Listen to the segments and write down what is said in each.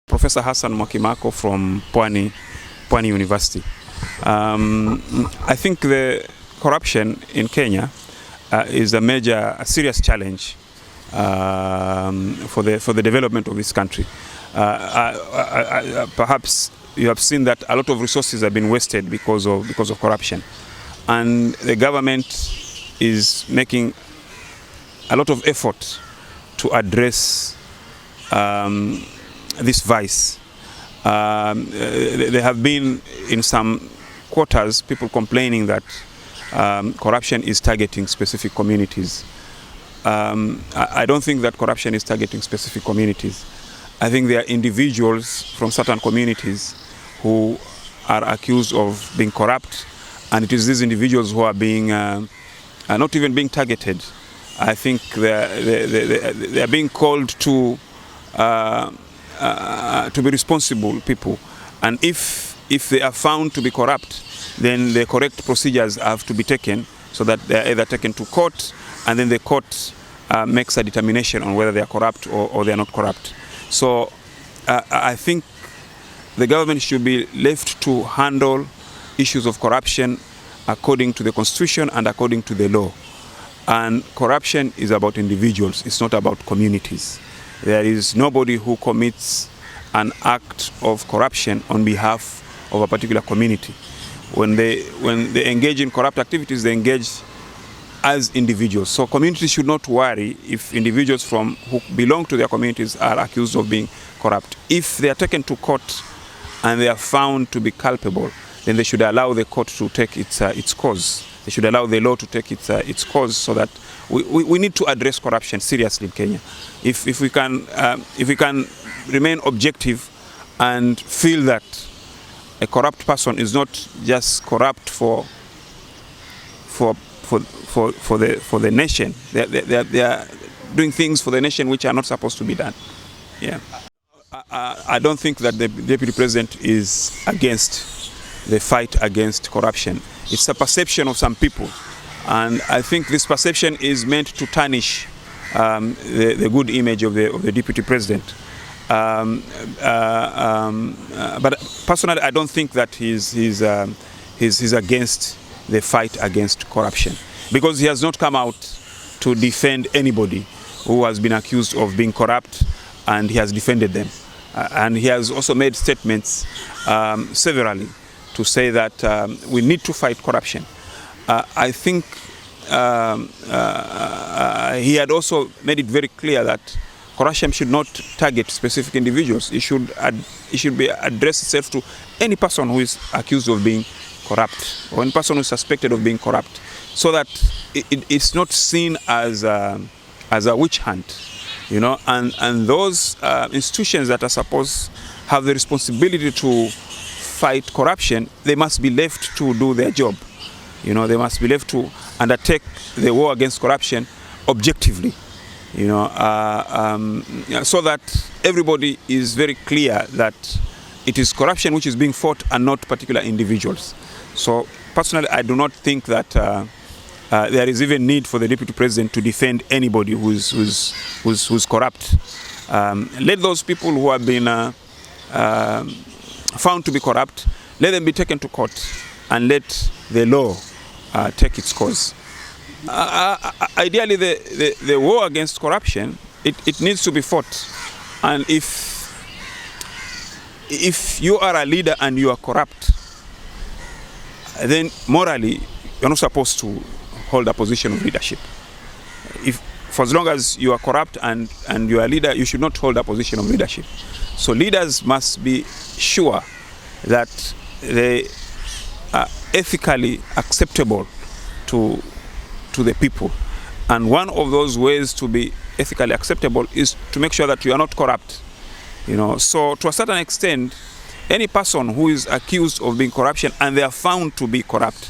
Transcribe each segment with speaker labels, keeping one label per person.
Speaker 1: Professor Hassan Mwakimako from Pwani University. I think the corruption in Kenya is a serious challenge for the development of this country. Perhaps you have seen that a lot of resources have been wasted because of corruption, and the government is making a lot of effort to address this vice. There have been in some quarters people complaining that corruption is targeting specific communities. I don't think that corruption is targeting specific communities. I think there are individuals from certain communities who are accused of being corrupt, and it is these individuals who are being not even being targeted. I think they are being called to be responsible people, and if they are found to be corrupt, then the correct procedures have to be taken, so that they are either taken to court, and then the court makes a determination on whether they are corrupt or they are not corrupt. So I think the government should be left to handle issues of corruption according to the Constitution and according to the law. And corruption is about individuals, it's not about communities. There is nobody who commits an act of corruption on behalf of a particular community. When they engage in corrupt activities, they engage as individuals. So communities should not worry if individuals who belong to their communities are accused of being corrupt. If they are taken to court and they are found to be culpable, then they should allow the court to take its course. They should allow the law to take its course, so that we need to address corruption seriously in Kenya. If we can remain objective and feel that a corrupt person is not just corrupt for the nation, they are doing things for the nation which are not supposed to be done. Yeah, I don't think that the Deputy President is against the fight against corruption. It's a perception of some people, and I think this perception is meant to tarnish the good image of the Deputy President. But personally, I don't think that he's against the fight against corruption, because he has not come out to defend anybody who has been accused of being corrupt, and he has defended them. And he has also made statements severally to say that we need to fight corruption. I think he had also made it very clear that corruption should not target specific individuals. It should be addressed itself to any person who is accused of being corrupt, or any person who is suspected of being corrupt, so that it's not seen as a witch hunt, you know. And those institutions that are supposed have the responsibility to fight corruption, they must be left to do their job. You know, they must be left to undertake the war against corruption objectively, you know, so that everybody is very clear that it is corruption which is being fought and not particular individuals. So personally, I do not think that there is even need for the Deputy President to defend anybody who's corrupt. Let those people who have been found to be corrupt, let them be taken to court, and let the law take its course. Ideally, the war against corruption, it needs to be fought. And if you are a leader and you are corrupt, then morally you're not supposed to hold a position of leadership. For as long as you are corrupt and you are a leader, you should not hold a position of leadership. So leaders must be sure that they are ethically acceptable to the people. And one of those ways to be ethically acceptable is to make sure that you are not corrupt. You know, so to a certain extent, any person who is accused of being corruption and they are found to be corrupt,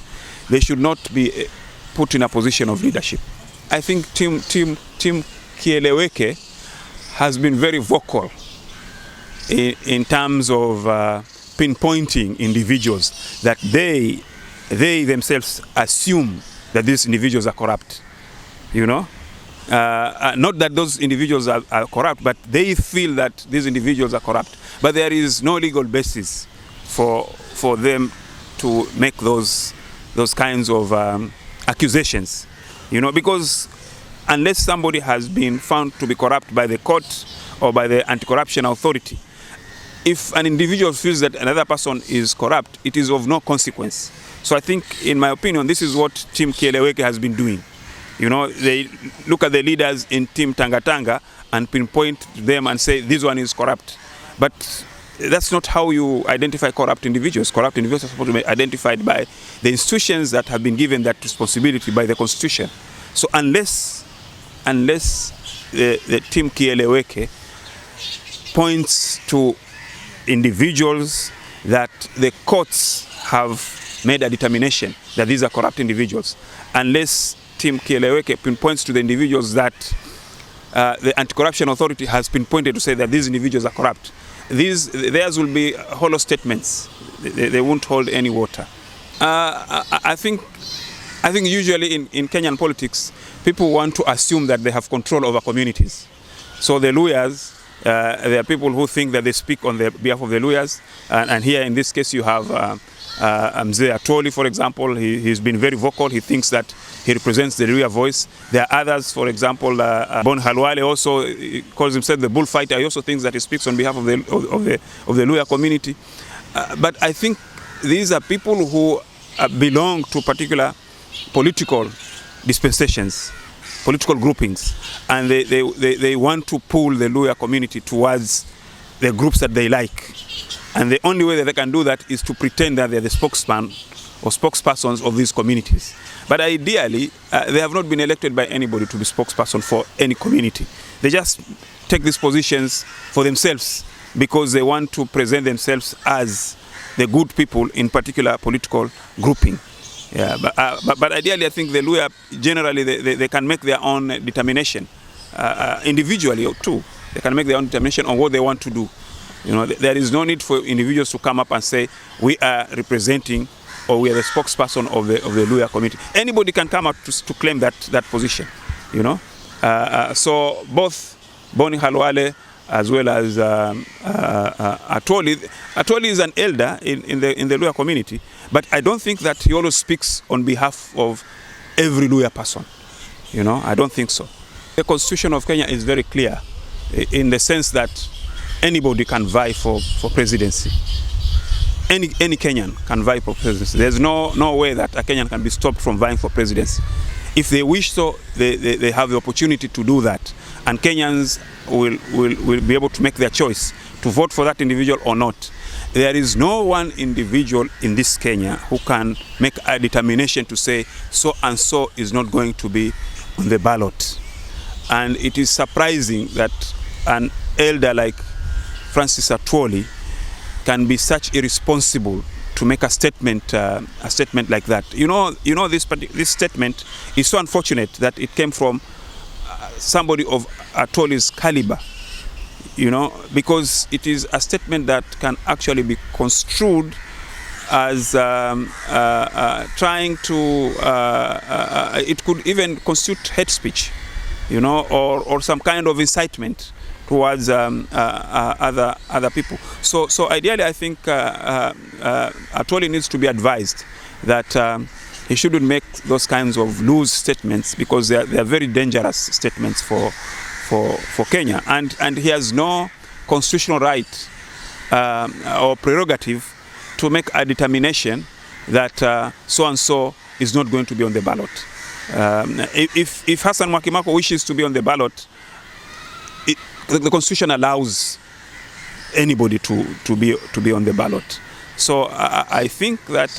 Speaker 1: they should not be put in a position of leadership. I think Team Kieleweke has been very vocal in terms of pinpointing individuals that they themselves assume that these individuals are corrupt, you know. Not that those individuals are corrupt, but they feel that these individuals are corrupt. But there is no legal basis for them to make those kinds of accusations, because unless somebody has been found to be corrupt by the court or by the anti-corruption authority, if an individual feels that another person is corrupt, it is of no consequence. So I think, in my opinion, this is what Team Kieleweke has been doing. They look at the leaders in Team Tanga-Tanga and pinpoint them and say, this one is corrupt. But that's not how you identify corrupt individuals. Corrupt individuals are supposed to be identified by the institutions that have been given that responsibility by the Constitution. So unless the Team Kieleweke points to individuals that the courts have made a determination that these are corrupt individuals, unless Team Kieleweke pinpoints to the individuals that the anti-corruption authority has pinpointed to say that these individuals are corrupt, theirs will be hollow statements. They won't hold any water. I think usually in Kenyan politics, people want to assume that they have control over communities. So the Luyas, there are people who think that they speak on the behalf of the Luyas, and here in this case you have Mzee Atwoli, for example. He's been very vocal. He thinks that he represents the Luya voice. There are others, for example, Bon Halwale also calls himself the bullfighter. He also thinks that he speaks on behalf of the Luya community. But I think these are people who belong to particular political dispensations, political groupings, and they want to pull the Luya community towards the groups that they like. And the only way that they can do that is to pretend that they're the spokesman or spokespersons of these communities. But ideally, they have not been elected by anybody to be spokesperson for any community. They just take these positions for themselves because they want to present themselves as the good people in particular political grouping. Yeah, but ideally, I think the Luya generally they can make their own determination individually too. They can make their own determination on what they want to do. There is no need for individuals to come up and say we are representing or we are the spokesperson of the Luya community. Anybody can come up to claim that position. So both Boni Halwale as well as Atwoli. Atwoli is an elder in the Luya community, but I don't think that he always speaks on behalf of every Luya person. I don't think so. The Constitution of Kenya is very clear in the sense that anybody can vie for presidency. Any Kenyan can vie for presidency. There's no way that a Kenyan can be stopped from vying for presidency. If they wish so, they have the opportunity to do that. And Kenyans will be able to make their choice to vote for that individual or not. There is no one individual in this Kenya who can make a determination to say so and so is not going to be on the ballot. And it is surprising that an elder like Francis Atwoli can be such irresponsible to make a statement like that. This statement is so unfortunate that it came from somebody of Atwoli's caliber. Because it is a statement that can actually be construed as trying to. It could even constitute hate speech, or some kind of incitement towards other people. So ideally, I think Atwoli needs to be advised that he shouldn't make those kinds of loose statements because they are very dangerous statements for Kenya, and he has no constitutional right or prerogative to make a determination that so and so is not going to be on the ballot. If Hassan Mwakimako wishes to be on the ballot, the Constitution allows anybody to be on the ballot. So I think that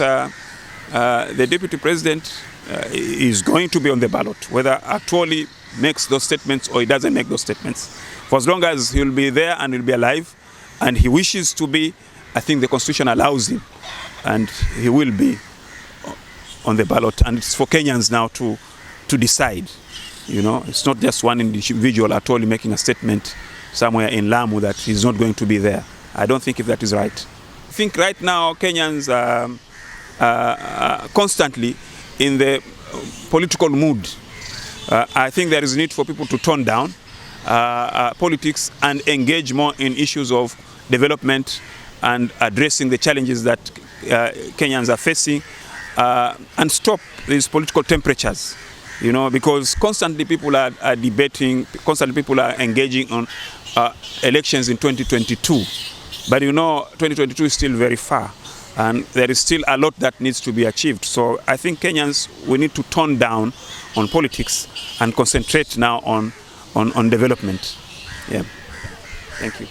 Speaker 1: the Deputy President is going to be on the ballot, whether Atwoli makes those statements or he doesn't make those statements. For as long as he'll be there and he'll be alive and he wishes to be, I think the Constitution allows him and he will be on the ballot. And it's for Kenyans now to decide. It's not just one individual Atwoli making a statement somewhere in Lamu that he's not going to be there. I don't think if that is right. I think right now Kenyans are constantly in the political mood I think there is a need for people to tone down politics and engage more in issues of development and addressing the challenges that Kenyans are facing, and stop these political temperatures, you know, because constantly people are debating, constantly people are engaging on elections in 2022. But you know, 2022 is still very far, and there is still a lot that needs to be achieved. So I think Kenyans, we need to tone down on politics and concentrate now on development. Yeah. Thank you.